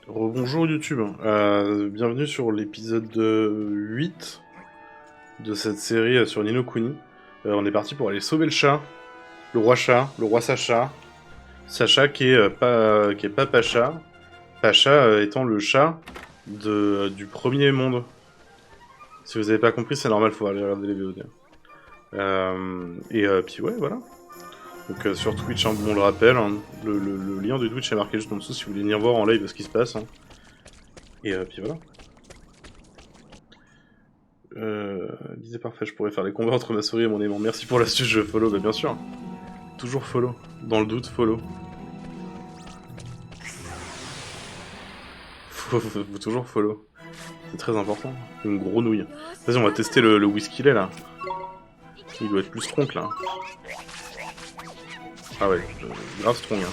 Rebonjour YouTube, bienvenue sur l'épisode 8 de cette série sur Ni no Kuni. On est parti pour aller sauver le chat, le roi Sacha. Sacha qui est pas Pacha, Pacha étant le chat du premier monde. Si vous avez pas compris, c'est normal, faut aller regarder les VOD. Puis ouais, voilà. Donc sur Twitch, hein, on le rappelle, hein, le lien de Twitch est marqué juste en dessous si vous voulez venir voir en live ce qui se passe. Hein. Puis voilà. Disait parfait, je pourrais faire les combats entre ma souris et mon aimant. Merci pour l'astuce, je follow, bah bien sûr. Toujours follow. Dans le doute, follow. Faut toujours follow. C'est très important. Une gros nouille. Vas-y, on va tester le whisky lait là. Il doit être plus strong là. Ah ouais, grave strong. Hein.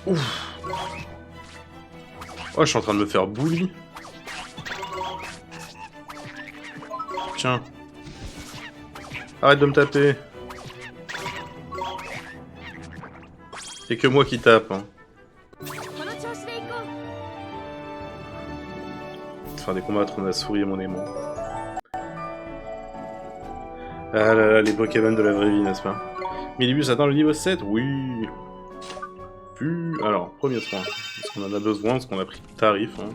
Ouf. Oh, je suis en train de me faire bully. Tiens. Arrête de me taper. Y'a que moi qui tape. Hein. Faire des combats entre ma souris et mon aimant. Ah là là, les Pokémon de la vraie vie, n'est-ce pas? Millibus atteint le niveau 7? Oui. Alors, premier soin. Est-ce qu'on en a besoin? Est-ce qu'on a pris le tarif? Hein.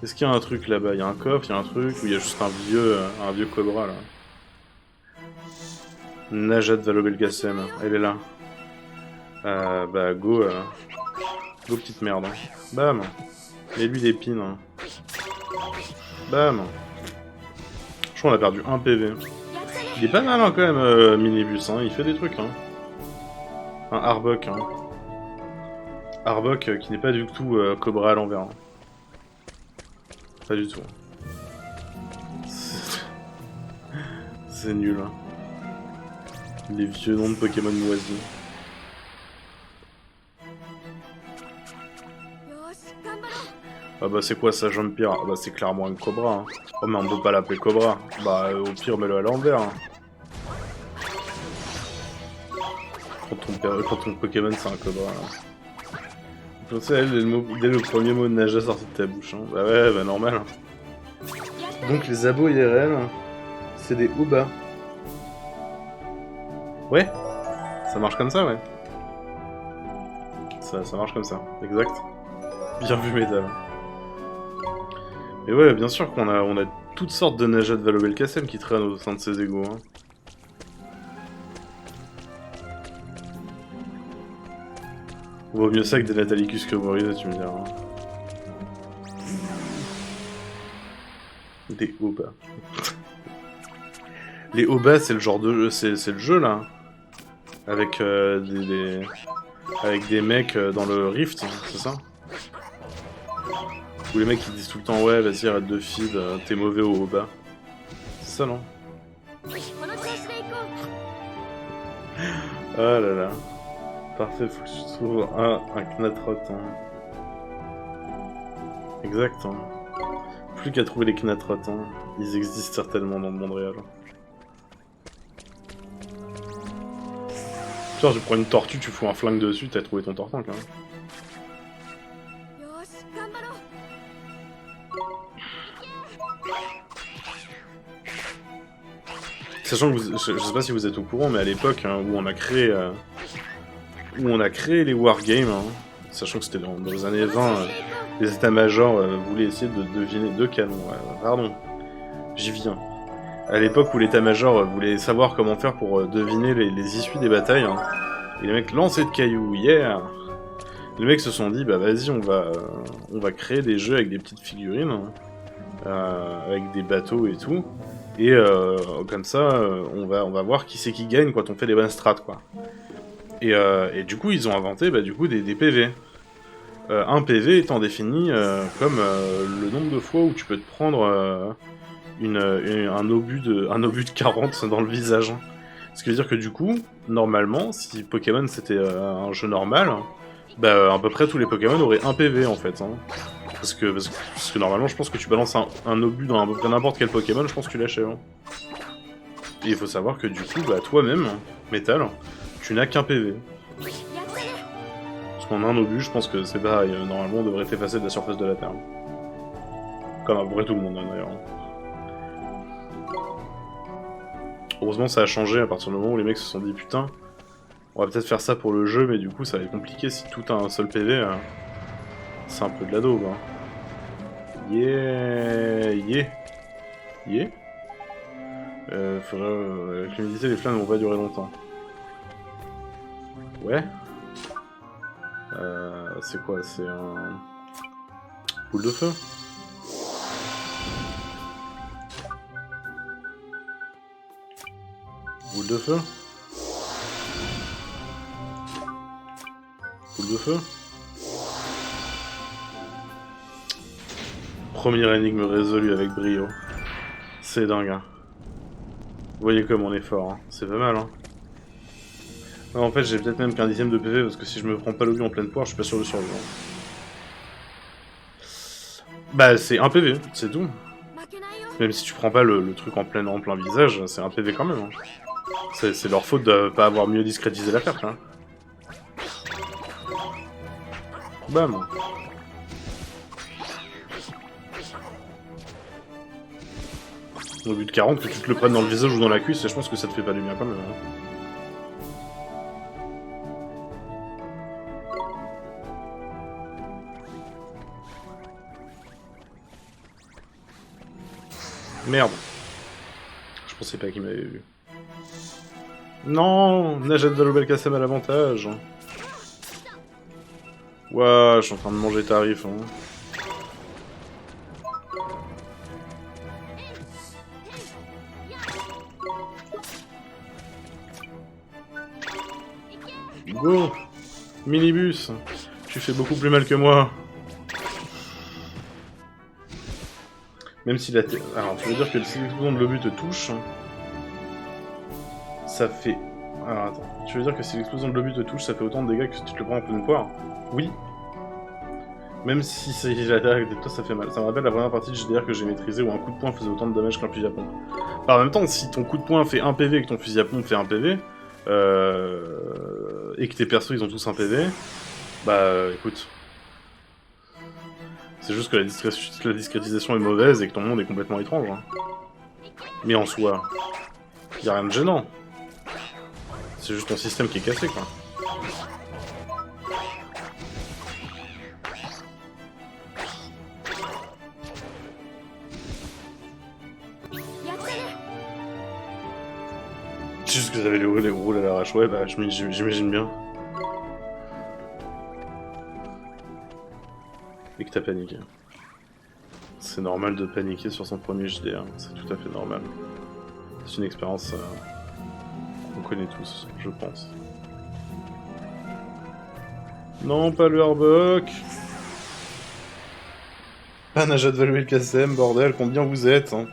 Est-ce qu'il y a un truc là-bas? Il y a un coffre, il y a un truc, ou il y a juste un vieux cobra là? Najat Valobelgacem, elle est là. Bah go petite merde. Hein. Bam. Et lui d'épines. Hein. Bam. Je crois qu'on a perdu 1 PV. Il est pas mal hein, quand même, Minibus, hein. Il fait des trucs. Hein. Un Arbok. Hein. Arbok qui n'est pas du tout Cobra à l'envers. Hein. Pas du tout. C'est nul. Hein. Les vieux noms de Pokémon moisis. Ah bah c'est quoi ça, Jean-Pierre? Ah bah c'est clairement un Cobra. Hein. Oh mais on peut pas l'appeler Cobra. Bah au pire mets-le à l'envers. Hein. Quand ton Pokémon c'est un Cobra. Hein. Tu sais, dès le premier mot de Naja sorti de ta bouche. Hein. Bah ouais, bah normal. Hein. Donc les abos IRL, c'est des Oba. Ouais, ça marche comme ça, ouais. Ça marche comme ça, exact. Bien vu, Métal. Et ouais, bien sûr qu'on a toutes sortes de Najat Valobelgacem qui traînent au sein de ses égos. Hein. Vaut mieux ça que des Natalicus que Boris, tu me diras. Hein. Des Oba. Les Oba, c'est le genre de jeu, c'est le jeu là. Avec avec des mecs dans le Rift, c'est ça? Ou les mecs qui disent tout le temps ouais vas-y arrête de feed, t'es mauvais au bas. C'est ça non? Ah là là. Parfait, faut que je trouve un Knatrot. Hein. Exact. Hein. Plus qu'à trouver les Knatrot. Hein. Ils existent certainement dans le monde réel. Genre tu prends une tortue, tu fous un flingue dessus, t'as trouvé ton tortank. Hein. Sachant que je sais pas si vous êtes au courant, mais à l'époque hein, où on a créé les wargames, hein, sachant que c'était dans les années 20, les états-majors voulaient essayer de deviner deux canons. Pardon, j'y viens. À l'époque où l'état-major voulait savoir comment faire pour deviner les issues des batailles, hein, et les mecs lançaient de cailloux, yeah. Les mecs se sont dit, bah vas-y, on va créer des jeux avec des petites figurines, avec des bateaux et tout. Et comme ça, on va voir qui c'est qui gagne quand on fait des bonnes strats, quoi. Et du coup, ils ont inventé des PV. Un PV étant défini comme le nombre de fois où tu peux te prendre un obus de 40 dans le visage. Ce qui veut dire que du coup, normalement, si Pokémon c'était un jeu normal, bah à peu près tous les Pokémon auraient un PV en fait. Hein. Parce que normalement, je pense que tu balances un obus dans à peu près n'importe quel Pokémon, je pense que tu l'achèves. Hein. Et il faut savoir que du coup, bah toi-même, Metal, tu n'as qu'un PV. Parce En un obus, je pense que c'est pareil. Normalement, on devrait être effacé de la surface de la Terre. Comme à peu près tout le monde, hein, d'ailleurs. Heureusement, ça a changé à partir du moment où les mecs se sont dit putain, on va peut-être faire ça pour le jeu, mais du coup, ça va être compliqué si tout a un seul PV. C'est un peu de la daube. Hein. Yeah. Avec l'humidité, les flammes ne vont pas durer longtemps. Ouais. C'est quoi? C'est un... boule de feu? Boule de feu? Boule de feu? Première énigme résolue avec brio. C'est dingue, hein. Vous voyez comme on est fort, hein. C'est pas mal, hein. Non, en fait, j'ai peut-être même qu'un dixième de PV, parce que si je me prends pas l'obus en pleine poire, je suis pas sûr de survivre. Bah, c'est un PV, c'est tout. Même si tu prends pas le truc en plein visage, c'est un PV quand même. Hein. C'est leur faute de pas avoir mieux discrétisé l'affaire, hein. Bam. Au but de 40, que tu te le prennes dans le visage ou dans la cuisse, je pense que ça te fait pas du bien quand même. Hein. Merde. Je pensais pas qu'il m'avait vu. Non, Najat Vallaud-Belkacem à l'avantage. Ouah, je suis en train de manger tarif. Hein. Go, minibus, tu fais beaucoup plus mal que moi. Même si la... Alors, tu veux dire que si l'explosion de l'obus te touche, ça fait... Alors, attends. Tu veux dire que si l'explosion de l'obus te touche, ça fait autant de dégâts que si tu te le prends en pleine poire? Oui. Même si c'est la terre avec des toi, ça fait mal. Ça me rappelle la première partie de JDR que j'ai maîtrisé où un coup de poing faisait autant de dommages qu'un fusil à pompe. Par même temps, si ton coup de poing fait 1 PV et que ton fusil à pompe fait 1 PV, et que tes persos ils ont tous un PV, bah écoute... C'est juste que la discrétisation est mauvaise et que ton monde est complètement étrange. Hein. Mais en soi, y a rien de gênant. C'est juste ton système qui est cassé, quoi. C'est juste que vous avez les roules à l'arrache, ouais, bah j'imagine bien. Et que t'as paniqué. C'est normal de paniquer sur son premier JDR, c'est tout à fait normal. C'est une expérience qu'on connaît tous, je pense. Non, pas le Harbuck. Pas Najat Vallaud-Belkacem, bordel, combien vous êtes hein.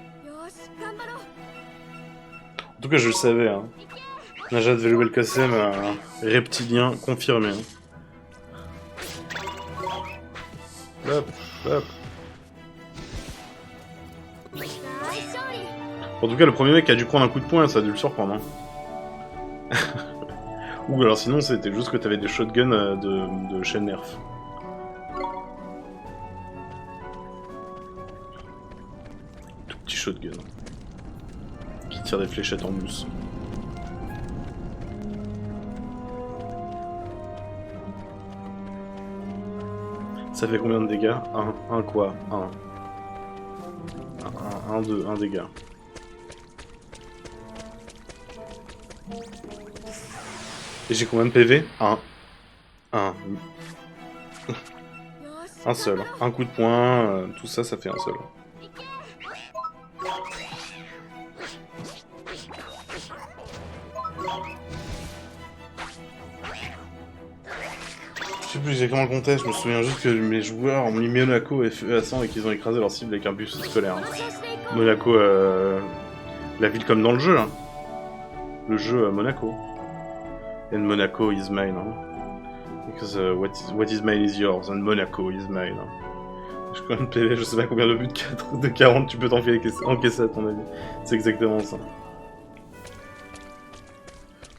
En tout cas, je le savais. Hein. Najat Vallaud-Belkacem, reptilien confirmé. Hein. Hop, hop. En tout cas, le premier mec a dû prendre un coup de poing, ça a dû le surprendre. Hein. Ou alors sinon, c'était juste que t'avais des shotguns de chaîne nerf. Tout petit shotgun. Qui tire des fléchettes en mousse. Ça fait combien de dégâts? Un quoi? Un dégât. Et j'ai combien de PV? Un seul. Un coup de poing, tout ça, ça fait un seul. Je sais plus exactement le contexte, je me souviens juste que mes joueurs ont mis Monaco et FE à 100 et qu'ils ont écrasé leur cible avec un bus scolaire. Hein. Monaco, la ville comme dans le jeu. Hein. Le jeu Monaco. And Monaco is mine. Hein. Because what is mine is yours, and Monaco is mine. Hein. Je connais PV, je sais pas combien de buts de 40 tu peux encaisser à ton avis. C'est exactement ça.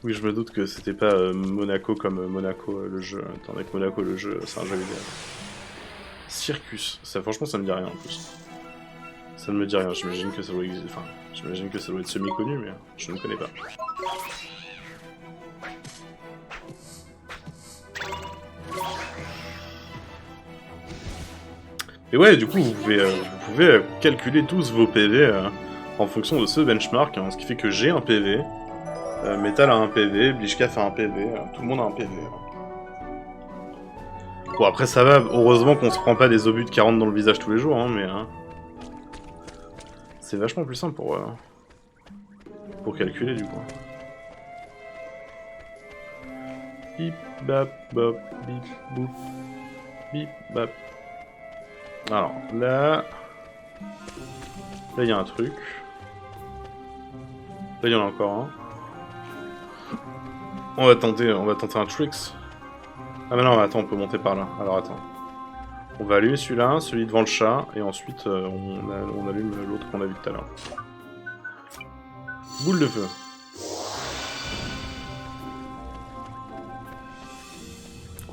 Oui, je me doute que c'était pas Monaco comme Monaco le jeu. Étant donné que Monaco le jeu, c'est un jeu vidéo. Circus, ça franchement ça me dit rien en plus. Ça ne me dit rien, j'imagine que ça doit exister. Enfin, j'imagine que ça doit être semi-connu, mais je ne connais pas. Et ouais, du coup, vous pouvez calculer tous vos PV en fonction de ce benchmark, hein, ce qui fait que j'ai un PV, Metal a un PV, Blishkaf a un PV, tout le monde a un PV. Bon, après ça va, heureusement qu'on se prend pas des obus de 40 dans le visage tous les jours, hein, mais... c'est vachement plus simple pour calculer, du coup. Bip, bap, bop, bip, boop, bip, bap. Alors, là... Là, il y a un truc. Là, il y en a encore un. On va tenter un tricks. Ah mais non, attends, on peut monter par là. Alors attends. On va allumer celui-là, celui devant le chat, et ensuite on allume l'autre qu'on a vu tout à l'heure. Boule de feu.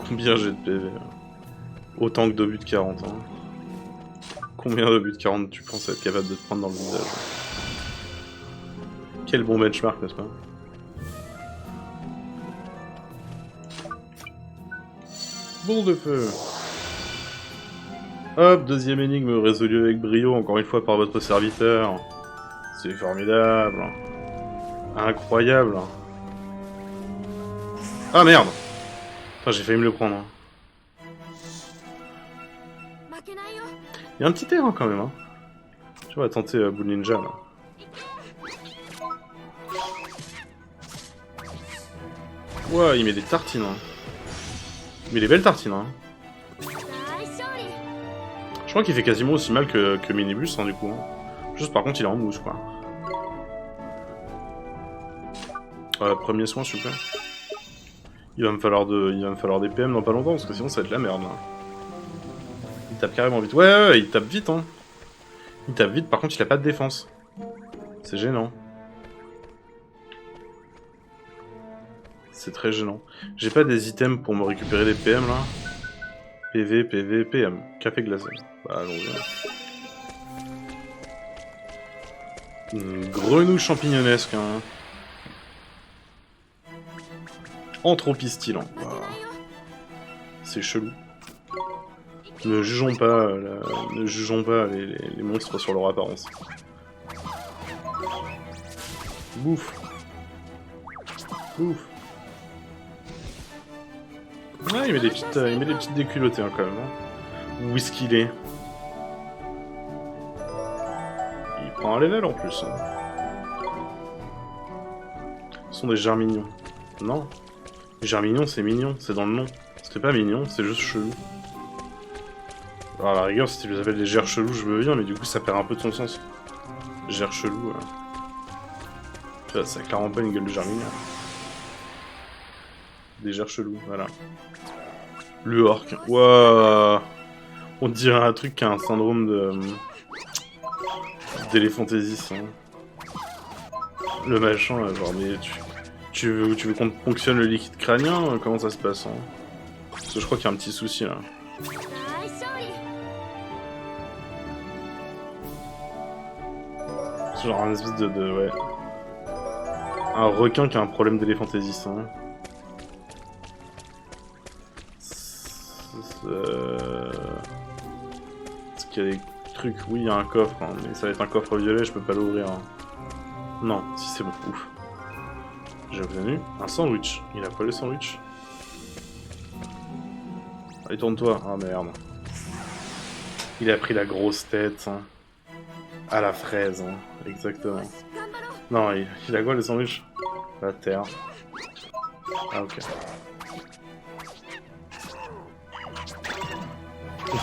Combien j'ai de PV? Autant que d'obus de 40. Hein. Combien d'obus de 40 tu penses être capable de te prendre dans le visage? Quel bon benchmark, n'est-ce pas? Boule de feu. Hop, deuxième énigme résolue avec brio, encore une fois par votre serviteur. C'est formidable. Incroyable. Ah merde! Putain, j'ai failli me le prendre. Il y a un petit terrain quand même. Hein. On va tenter Bull Ninja là. Ouah, il met des tartines. Hein. Mais les belles tartines. Hein. Je crois qu'il fait quasiment aussi mal que Minibus, hein, du coup. Hein. Juste par contre, il est en mousse, quoi. Premier soin, s'il vous plaît. Il va me falloir des PM dans pas longtemps, parce que sinon ça va être la merde, là. Il tape carrément vite. Ouais, il tape vite, hein. Il tape vite, par contre, il a pas de défense. C'est gênant. C'est très gênant. J'ai pas des items pour me récupérer des PM, là. PV, PV, PM. Café glacé. Bah, allons-y. Une grenouille champignonesque, hein. Anthropistylant. Wow. C'est chelou. Ne jugeons pas, les monstres sur leur apparence. Bouffe. Bouffe. Ah, il met des petites déculottées hein, quand même. Hein. Où est-ce qu'il est? Il prend un level en plus. Hein. Ce sont des germignons. Non. Les germignons, c'est mignon, c'est dans le nom. C'était pas mignon, c'est juste chelou. Alors à la rigueur, si tu les appelles des gers chelous, je veux bien, mais du coup ça perd un peu de son sens. Gers chelou, ça a clairement pas une gueule de germignon. Des gers chelous, voilà. Le orc, waouh. On dirait un truc qui a un syndrome de... d'éléphantésis. Hein. Le machin, genre, mais tu veux qu'on te ponctionne le liquide crânien? Comment ça se passe hein? Parce que je crois qu'il y a un petit souci là. C'est genre un espèce de ouais. Un requin qui a un problème d'éléphantésis. Hein. Est-ce qu'il y a des trucs? Oui, il y a un coffre, hein, mais ça va être un coffre violet, je peux pas l'ouvrir. Hein. Non, si c'est bon, ouf. J'ai obtenu un sandwich. Il a pas le sandwich? Allez, tourne-toi. Ah merde. Il a pris la grosse tête. Hein. À la fraise, hein. Exactement. Non, il a quoi le sandwich? La terre. Ah ok.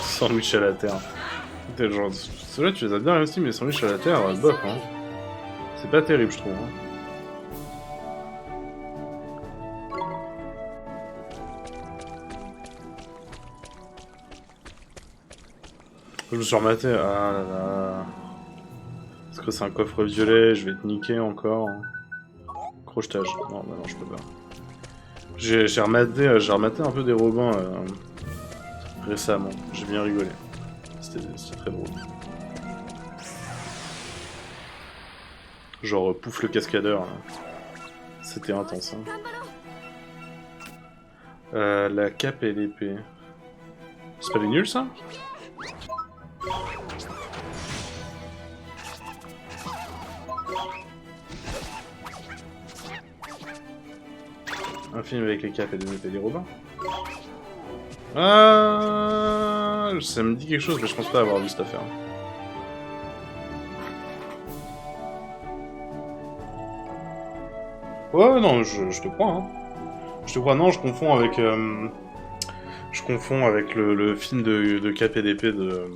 Sandwich à la terre. Genre, ceux-là tu les as bien réussi, mais sandwich à la terre, bof hein. C'est pas terrible je trouve. Hein. Je me suis rematé. Ah là là. Est-ce que c'est un coffre violet? Je vais te niquer encore. Crochetage. Non, bah non, je peux pas. J'ai rematé un peu des Robins récemment. J'ai bien rigolé. C'était très drôle. Genre Pouf le cascadeur. C'était intense. Hein. La cape et l'épée. C'est pas des nuls ça? Un film avec les capes et les Robins. Ah, ça me dit quelque chose, mais je pense pas avoir vu cette affaire. Ouais, non, je te crois. Hein. Je te crois. Non, je confonds avec le film de Cap et d'épée de.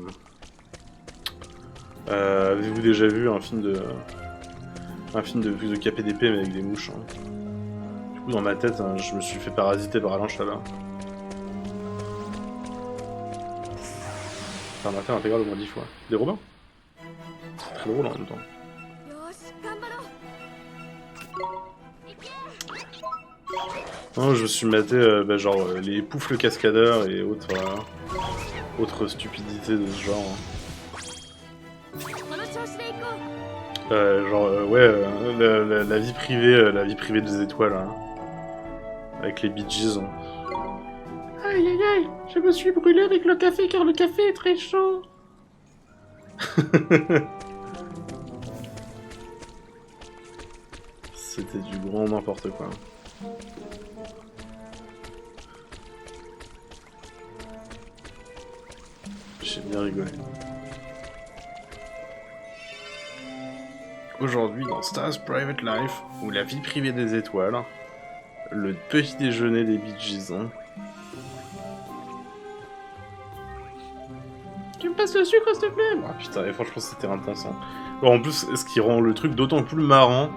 Avez-vous déjà vu un film de Cap et d'épée mais avec des mouches? Hein. Du coup, dans ma tête, hein, je me suis fait parasiter par Alain Chabat. Enfin, on a fait intégral au moins 10 fois. Des Robins? C'est très drôle en même temps. Non, je me suis maté genre les Pouf le cascadeur et autres stupidités de ce genre. La vie privée des étoiles, hein. Avec les Bee Gees. Hein. Aïe aïe aïe, je me suis brûlé avec le café car le café est très chaud. C'était du grand n'importe quoi. J'ai bien rigolé. Aujourd'hui, dans Star's Private Life, ou la vie privée des étoiles, le petit déjeuner des Bee Gees. Hein. Tu me passes le sucre, s'il te plaît? Ah putain, et franchement, c'était intense. Hein. Bon, en plus, ce qui rend le truc d'autant plus marrant,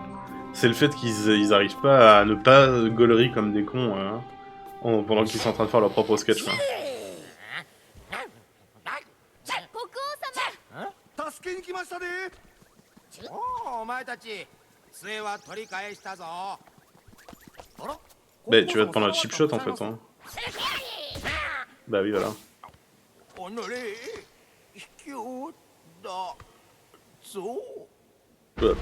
c'est le fait qu'ils arrivent pas à ne pas gaulerie comme des cons pendant qu'ils sont en train de faire leur propre sketch. Quoi. Bah, tu vas te prendre un chip shot en fait. Hein. Bah oui, voilà. Ouais.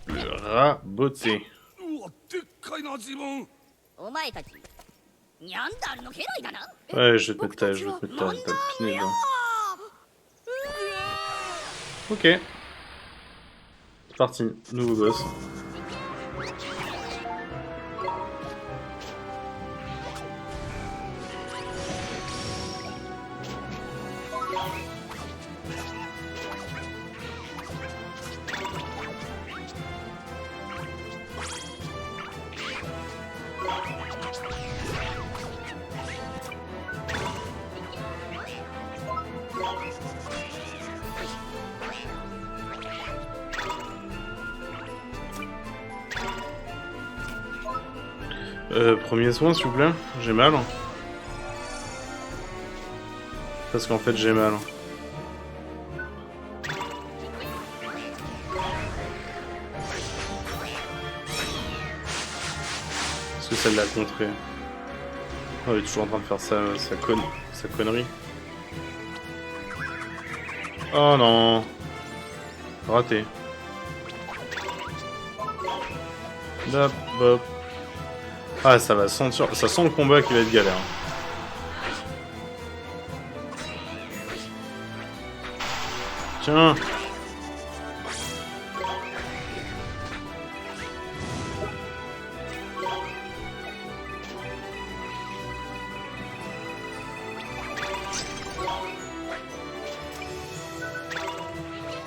Le rat botté. Ouais, je vais te mettre ta pinaise. Hein. Ok. C'est parti, nouveau boss. Premier soin s'il vous plaît, j'ai mal. Parce qu'en fait j'ai mal. Est-ce que celle l'a contré? Oh, il est toujours en train de faire sa connerie. Oh non. Raté. Bop, bop. Ah, ça sent le combat qui va être galère. Tiens.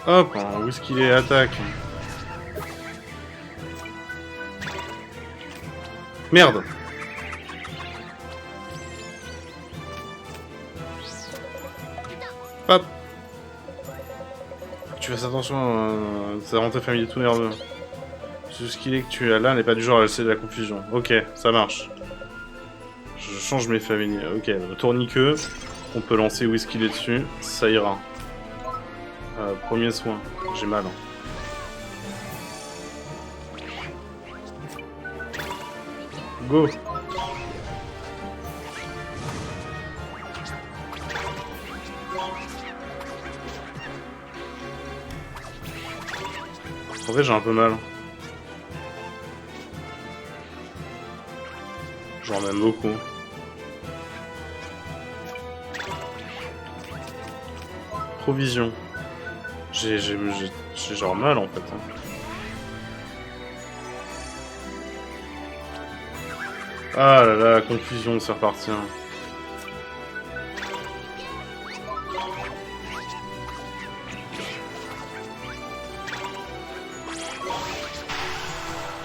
Hop, où est-ce qu'il est? Attaque. Merde. Hop. Tu fasses attention, ça rend ta famille tout nerveux. Ce qu'il est que tu as là n'est pas du genre à laisser de la confusion. Ok, ça marche. Je change mes familles. Ok, le tourniquet. On peut lancer whisky dessus. Ça ira. Premier soin. J'ai mal. Hein. Go. En fait, j'ai un peu mal. J'en aime beaucoup. Provision. J'ai genre mal en fait. Hein. Ah là là, confusion, c'est reparti. Hein.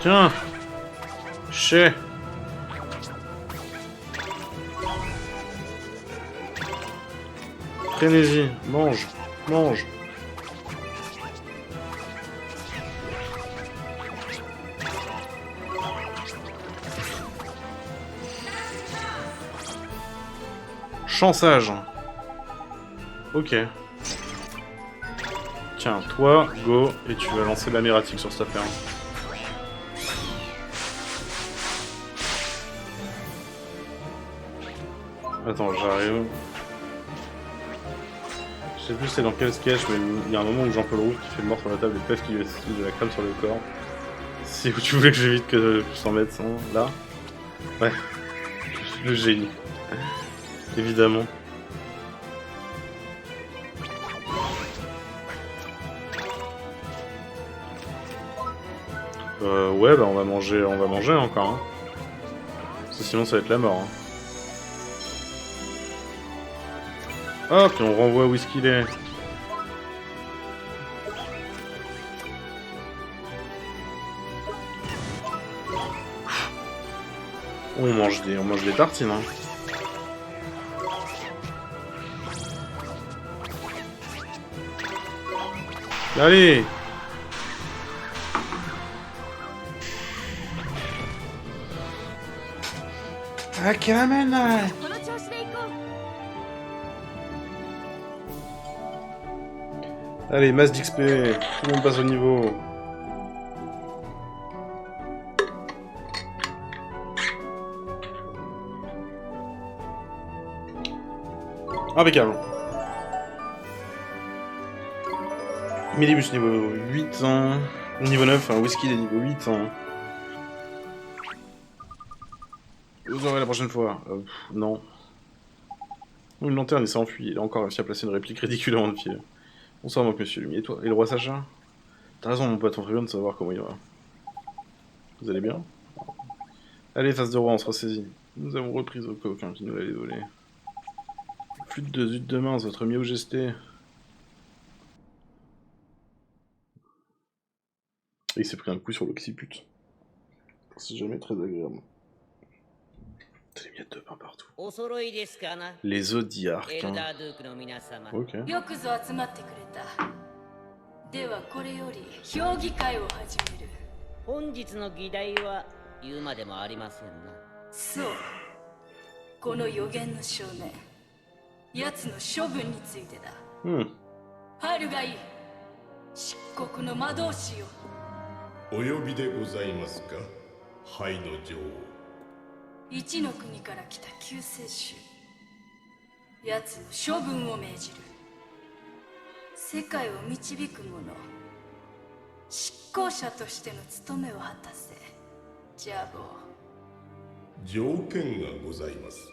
Tiens. Chez. Frénésie, mange, mange. Chançage. Ok. Tiens, toi, go, et tu vas lancer la mératique sur cette affaire. Attends, j'arrive. Je sais plus c'est dans quel sketch, mais il y a un moment où Jean-Paul Rouve qui fait le mort sur la table et Pef qui lui met de la crème sur le corps. Si tu voulais que j'évite que je s'en mette, là. Ouais. Le génie. Évidemment. Ouais, bah on va manger encore. Hein. Parce que sinon ça va être la mort. Hein. Hop, et on renvoie où est-ce qu'il est. On mange des tartines. Hein. Allez. Ah, caramel là. Allez, masse d'XP, tout le monde passe au niveau. Impeccable. Millibus niveau 8 ans. Niveau 9, un whisky des niveau 8 ans. Vous aurez la prochaine fois. Non. Une lanterne, il s'est enfui. Il a encore réussi à placer une réplique ridicule avant de pied. Bonsoir, donc, monsieur Lumier. Et toi, et le roi Sacha? T'as raison, mon pote, on ferait bien de savoir comment il va. Vous allez bien? Allez, face de roi, on se ressaisit. Nous avons repris au coquin qui nous l'avait volé. Flûte de zut de mince, votre mieux gesté. Et il s'est pris un coup sur l'occiput. C'est jamais très agréable. T'as des miettes de pain partout. Les zodiaques. Hein. Ok. ではこれより評議会を始める。本日の議題は言うまでもありませんな。そう。この予言の少年、奴の処分についてだ。入るがいい。漆黒の魔導士よ。お呼びでございますか、ハイド女王。一の国から来た救世主。奴の処分を命じる。世界を導く者、執行者としての務めを果たせ。ジャボー。条件がございます。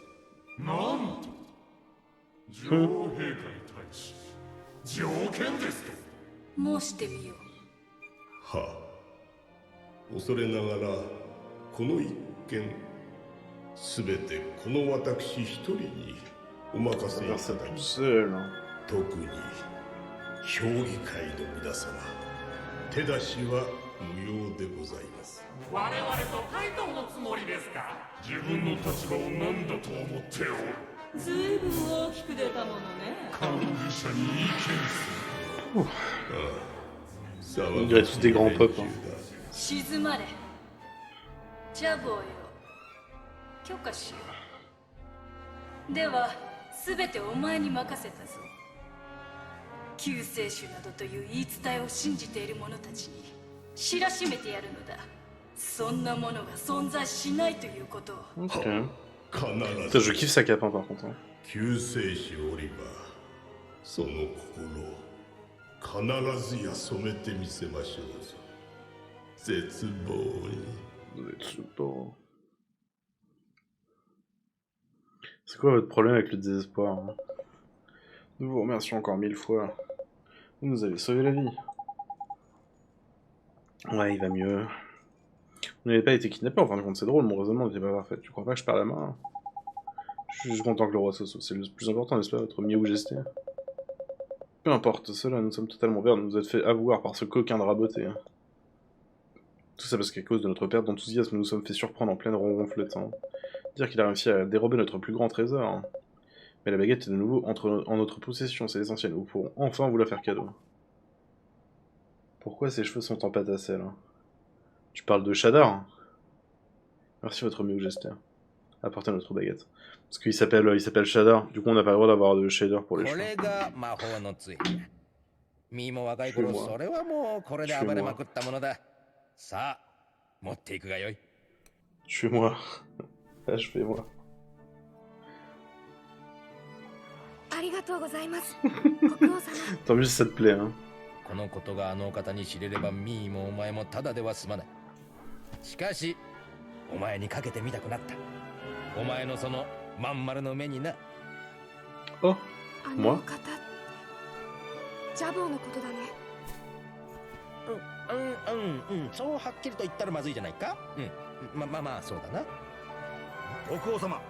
なんと女王陛下に対し条件ですと申してみよう。はあ、恐れながらこの一件すべてこの私一人にお任せいただきます。特に評議会の皆様、手出しは無用でございます。我々と対等のつもりですか。自分の立場を何だと思っておる。ずいぶん大きく出たものね。管理者に意見する。ああ、on dirait tous des grands pop. 静まれ。ジャボーよ。許可しよでは全てお前に任せたぞ。救世主などという言い伝えを信じている者たちに知らしめてやるのだ。そんなものが存在しないということを。Ok. Putain, je kiffe sa cape hein, par contre. Hein. 救世主オリバー、その心必ずや染めてみせましょうぞ。絶望に。絶望。C'est quoi votre problème avec le désespoir hein? Nous vous remercions encore 1000 fois. Vous nous avez sauvé la vie. Ouais, il va mieux. Vous n'avez pas été kidnappé, en fin de compte, c'est drôle, mon raisonnement n'était pas parfait. Tu crois pas que je perds la main? Je suis juste content que le roi soit sauvé, c'est le plus important, n'est-ce pas, votre Miougesté? Peu importe, cela, nous sommes totalement verts, nous vous êtes fait avoir par ce coquin de raboté. Tout ça parce qu'à cause de notre perte d'enthousiasme, nous nous sommes fait surprendre en pleine ronflette. Hein. Dire qu'il a réussi à dérober notre plus grand trésor. Hein. Mais la baguette est de nouveau en notre possession, c'est l'essentiel. Nous pourrons enfin vous la faire cadeau. Pourquoi ses cheveux sont en pâte à sel hein? Tu parles de Shadar? Merci votre Miougesté. Apportez notre baguette. Parce qu'il s'appelle Shadar, du coup on n'a pas le droit d'avoir de shader pour les cheveux. Tue-moi. Achevez-moi. Tant mieux si ça te plaît, hein. このことがあの方に知れればミーもお前もただでは済まない。しかしお前にかけてみたくなった。お前のそのまん丸の目にな。お、moi? ジャボーのことだね。そうはっきりと言ったらまずいじゃないか。まあそうだな。国王様、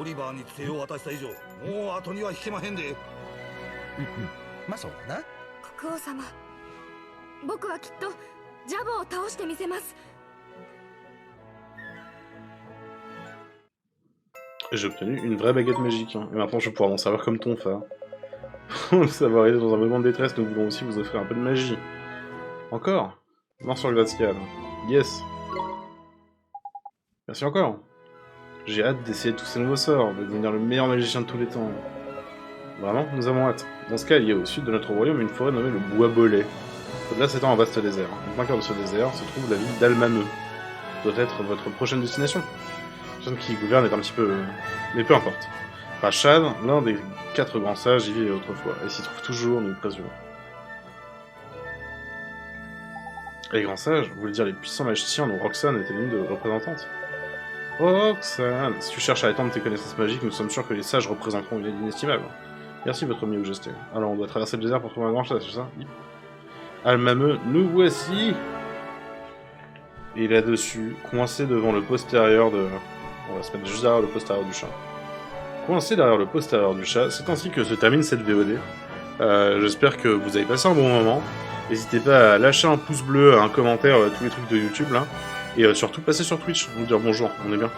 オリバーに杖を渡した以上、もう後には引けまへんで。まあそうだな。国王様、僕はきっとジャボーを倒してみせます。J'ai obtenu une vraie baguette magique, hein. Et maintenant je vais pouvoir m'en servir comme ton phare. Pour savoir aider dans un moment de détresse, nous voulons aussi vous offrir un peu de magie. Encore? Mort sur le glacial. Yes. Merci encore. J'ai hâte d'essayer tous ces nouveaux sorts, de devenir le meilleur magicien de tous les temps. Vraiment, nous avons hâte. Dans ce cas, il y a au sud de notre royaume une forêt nommée le Bois Bolet. Au-delà s'étend un vaste désert. En plein cœur de ce désert se trouve la ville d'Almameux. Doit être votre prochaine destination. L'homme qui gouverne est un petit peu... Mais peu importe. Rachad, l'un des 4 grands sages, y vivait autrefois, et s'y trouve toujours, nous le présumons. Les grands sages, vous voulez dire les puissants magiciens dont Roxane était l'une de représentante? Roxane, si tu cherches à étendre tes connaissances magiques, nous sommes sûrs que les sages représenteront une aide inestimable. Merci votre Miougesté. Alors on doit traverser le désert pour trouver un grand sage, c'est ça? Almameux, nous voici! Et là-dessus, coincé devant le postérieur de... On va se mettre juste derrière le postérieur du chat. Coincé derrière le postérieur du chat, c'est ainsi que se termine cette VOD. J'espère que vous avez passé un bon moment. N'hésitez pas à lâcher un pouce bleu, un commentaire, tous les trucs de YouTube là. Et surtout passer sur Twitch, vous dire bonjour, on est bien.